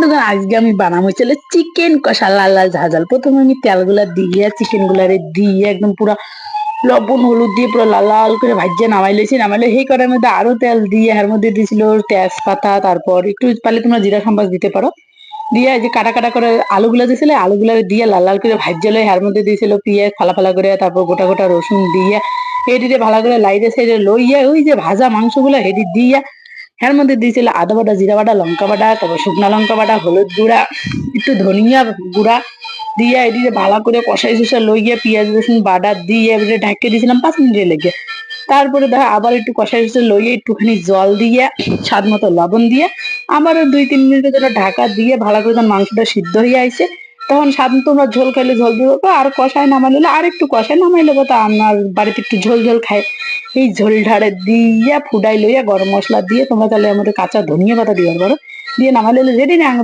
বন্ধুগণ, আজকে আমি বানাবো চলে চিকেন কষা লাল লাল ঝাল। প্রথমে আমি তেলগুলা দিয়ে চিকেন গুলারে দিয়ে একদম পুরো লবণ হলুদ দিয়ে পুরো লাল লাল করে ভাজিয়ে নামাই লইছি। নামাইলে সেই করার মধ্যে আরো তেল দিয়ে এর মধ্যে দিয়েছিল তেজপাতা, তারপর একটু পারলে তোমরা জিরা সম্বাস দিতে পারো। দিয়ে এই যে কাটা কাটা করে আলুগুলা দিয়েছিল, আলুগুলা দিয়ে লাল লাল করে ভাজিয়ে লই। এর মধ্যে দিয়েছিল পেঁয়াজ ফালা ফালা করে, তারপর গোটা গোটা রসুন দিয়ে এদিকে ভালো করে লাইটে সাইডে লইয়া ওই যে ভাজা মাংসগুলো হেডি দিয়ে এর মধ্যে দিয়েছিল আদা বাটা, জিরা বাটা, লঙ্কা বাটা, তারপর শুকনা লঙ্কা বাটা, হলুদ গুঁড়া, একটু ধনিয়া গুঁড়া দিয়ে এদিকে ভালো করে কষাই সুষা লইয়ে পেঁয়াজ রসুন বাটা দিয়ে এবারে ঢাকিয়ে দিয়েছিলাম 5 মিনিটের লেগে। তারপরে দেখো আবার একটু কষাই সুষা লইয়ে একটুখানি জল দিয়ে স্বাদ মতো লবণ দিয়ে আবারও 2-3 মিনিটের জন্য ঢাকা দিয়ে ভালো করে যখন মাংসটা সিদ্ধ হয়ে আইছে তখন স্বাদ তোমরা ঝোল খাইলে ঝোল দিবে, আর কষায় নামাইলে আর একটু কষায় নামাইলে তো আমার বাড়িতে একটু ঝোল ঝোল খায়। এই ঝোল ঢাড়ে দিয়ে ফুটাই লইয়া গরম মশলা দিয়ে তোমরা তাহলে আমাদের কাঁচা ধনিয়া পাতা দিবার পারো, দিয়ে নামাইলে রেডি না।